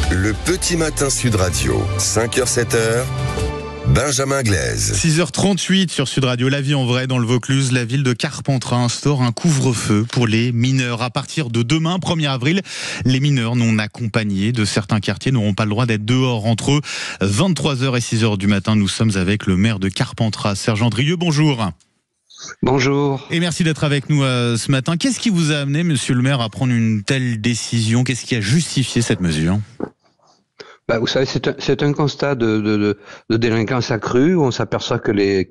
Le petit matin Sud Radio, 5h-7h, Benjamin Glaise. 6h38 sur Sud Radio. La vie en vrai dans le Vaucluse, la ville de Carpentras instaure un couvre-feu pour les mineurs. À partir de demain, 1er avril, les mineurs non accompagnés de certains quartiers n'auront pas le droit d'être dehors entre 23h et 6h du matin. Nous sommes avec le maire de Carpentras, Serge Andrieux. Bonjour. Bonjour. Et merci d'être avec nous ce matin. Qu'est-ce qui vous a amené, monsieur le maire, à prendre une telle décision? Qu'est-ce qui a justifié cette mesure? Vous savez, c'est un constat de délinquance accrue où on s'aperçoit que les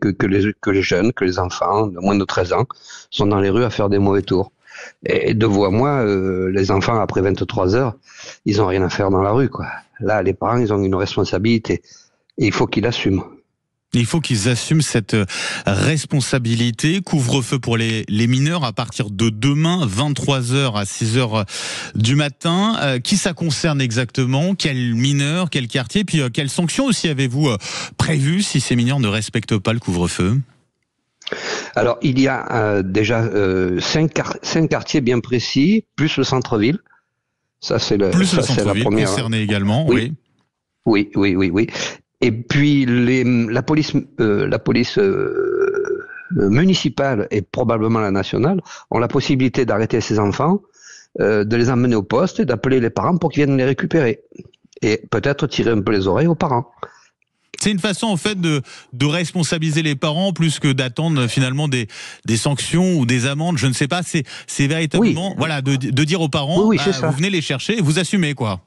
jeunes, que les enfants de moins de 13 ans sont dans les rues à faire des mauvais tours. Et de vous à moi, les enfants après 23 heures, ils ont rien à faire dans la rue, quoi. Là, les parents, ils ont une responsabilité et il faut qu'ils l'assument. Il faut qu'ils assument cette responsabilité. Couvre-feu pour les mineurs à partir de demain, 23h à 6h du matin. Qui ça concerne exactement? Quels mineurs? Quel quartier? Puis quelles sanctions aussi avez-vous prévues si ces mineurs ne respectent pas le couvre-feu? Alors, il y a déjà 5 quartiers bien précis, plus le centre-ville. Ça, c'est le centre-ville concerné également, oui. Oui. Et puis la police municipale et probablement la nationale ont la possibilité d'arrêter ces enfants, de les emmener au poste et d'appeler les parents pour qu'ils viennent les récupérer. Et peut-être tirer un peu les oreilles aux parents. C'est une façon en fait de responsabiliser les parents plus que d'attendre finalement des sanctions ou des amendes, je ne sais pas. C'est véritablement de dire aux parents, vous venez les chercher et vous assumez quoi.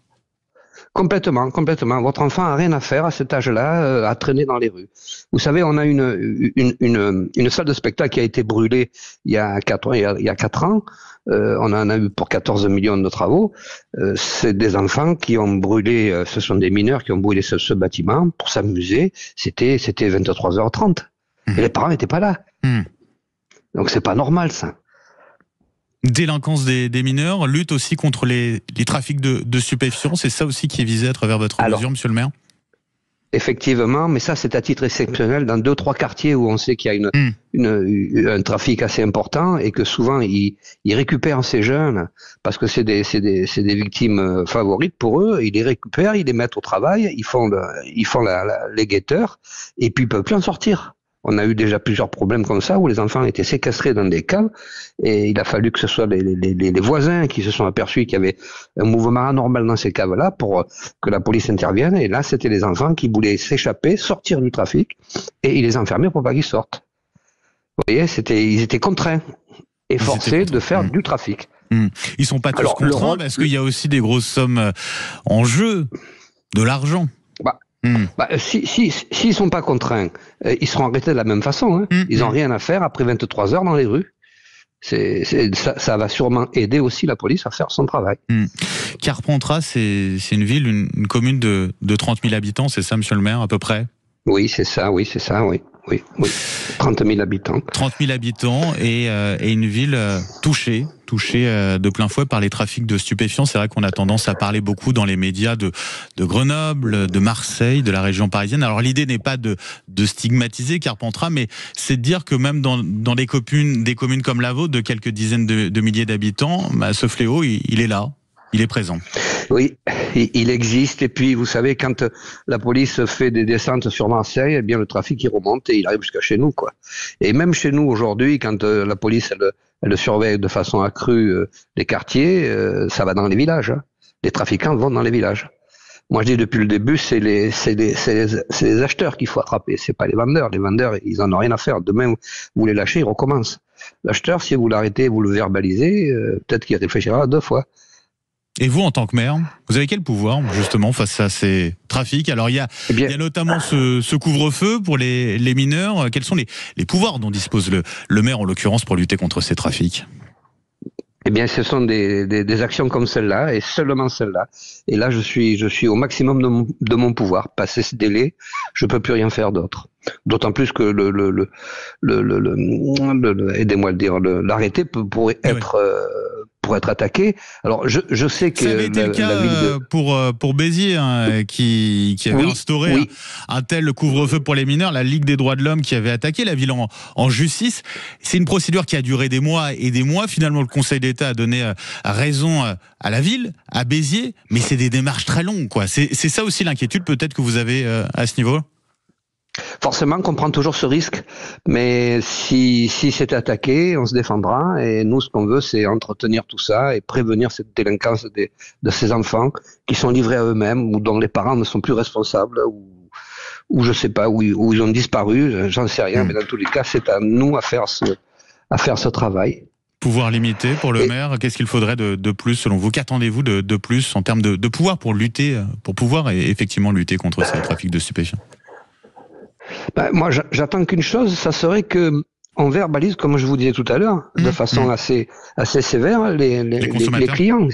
Complètement. Votre enfant a rien à faire à cet âge-là, à traîner dans les rues. Vous savez, on a une salle de spectacle qui a été brûlée il y a 4 ans. On en a eu pour 14 millions de travaux. C'est des enfants qui ont brûlé, ce sont des mineurs qui ont brûlé ce bâtiment pour s'amuser. C'était 23h30. Et les parents n'étaient pas là. Donc c'est pas normal, ça. Délinquance des mineurs, lutte aussi contre les trafics de stupéfiants, c'est ça aussi qui est visé à travers votre mesure, monsieur le maire? Effectivement, mais ça c'est à titre exceptionnel dans 2-3 quartiers où on sait qu'il y a un trafic assez important et que souvent ils récupèrent ces jeunes parce que c'est des victimes favorites pour eux, ils les récupèrent, ils les mettent au travail, ils font les guetteurs et puis ils peuvent plus en sortir. On a eu déjà plusieurs problèmes comme ça où les enfants étaient séquestrés dans des caves et il a fallu que ce soit les voisins qui se sont aperçus qu'il y avait un mouvement anormal dans ces caves-là pour que la police intervienne. Et là, c'était les enfants qui voulaient s'échapper, sortir du trafic et ils les enfermaient pour pas qu'ils sortent. Vous voyez, ils étaient contraints et forcés de faire du trafic. Ils sont pas tous contraints parce qu'il y a aussi des grosses sommes en jeu, de l'argent. S'ils sont pas contraints, ils seront arrêtés de la même façon. Ils n'ont rien à faire après 23 heures dans les rues. Ça va sûrement aider aussi la police à faire son travail. Carpentras, c'est une ville, une commune de 30 000 habitants, c'est ça, monsieur le maire, à peu près? Oui, c'est ça, oui. 30 000 habitants. 30 000 habitants et une ville touchée de plein fouet par les trafics de stupéfiants. C'est vrai qu'on a tendance à parler beaucoup dans les médias de Grenoble, de Marseille, de la région parisienne. Alors l'idée n'est pas de stigmatiser Carpentras, mais c'est de dire que même dans des communes comme la vôtre, de quelques dizaines de milliers d'habitants, ce fléau, il est là, il est présent. Oui, il existe. Et puis, vous savez, quand la police fait des descentes sur Marseille, eh bien, le trafic, il remonte et il arrive jusqu'à chez nous, quoi. Et même chez nous, aujourd'hui, quand la police, elle surveille de façon accrue les quartiers, ça va dans les villages. Les trafiquants vont dans les villages. Moi, je dis depuis le début, c'est les acheteurs qu'il faut attraper. C'est pas les vendeurs. Les vendeurs, ils en ont rien à faire. Demain, vous les lâchez, ils recommencent. L'acheteur, si vous l'arrêtez, vous le verbalisez, peut-être qu'il réfléchira 2 fois. Et vous, en tant que maire, vous avez quel pouvoir, justement, face à ces trafics? Alors, il y a notamment ce couvre-feu pour les mineurs. Quels sont les pouvoirs dont dispose le maire, en l'occurrence, pour lutter contre ces trafics? Eh bien, ce sont des actions comme celle-là, et seulement celle-là. Et là, je suis au maximum de mon pouvoir. Passé ce délai, je peux plus rien faire d'autre. D'autant plus que aidez-moi à le dire, l'arrêté pourrait pour être attaqué. Alors je sais que ça avait été le cas pour Béziers, hein, qui avait instauré un tel couvre-feu pour les mineurs, la Ligue des droits de l'homme qui avait attaqué la ville en justice. C'est une procédure qui a duré des mois et des mois. Finalement, le Conseil d'État a donné raison à la ville, à Béziers, mais c'est des démarches très longues, quoi. C'est ça aussi l'inquiétude peut-être que vous avez à ce niveau. Forcément qu'on prend toujours ce risque, mais si c'est attaqué, on se défendra, et nous, ce qu'on veut, c'est entretenir tout ça et prévenir cette délinquance de ces enfants qui sont livrés à eux-mêmes ou dont les parents ne sont plus responsables ou je sais pas, où ils ont disparu, j'en sais rien, mais dans tous les cas, c'est à nous à faire ce travail. Pouvoir limité pour le maire, qu'est-ce qu'il faudrait de plus selon vous? Qu'attendez-vous de plus en termes de pouvoir pour pouvoir effectivement lutter contre ce trafic de stupéfiants? Moi, j'attends qu'une chose, ça serait que on verbalise, comme je vous disais tout à l'heure, de façon assez sévère les clients.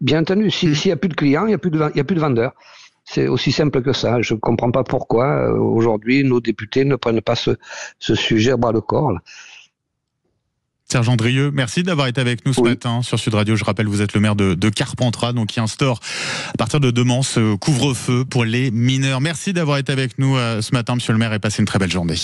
Bien entendu, s'il n'y a plus de clients, il n'y a plus de vendeurs. C'est aussi simple que ça. Je ne comprends pas pourquoi aujourd'hui nos députés ne prennent pas ce sujet à bras le corps. Là. Serge Andrieux, merci d'avoir été avec nous ce matin sur Sud Radio. Je rappelle, vous êtes le maire de Carpentras, donc qui instaure à partir de demain ce couvre-feu pour les mineurs. Merci d'avoir été avec nous ce matin, monsieur le maire, et passez une très belle journée.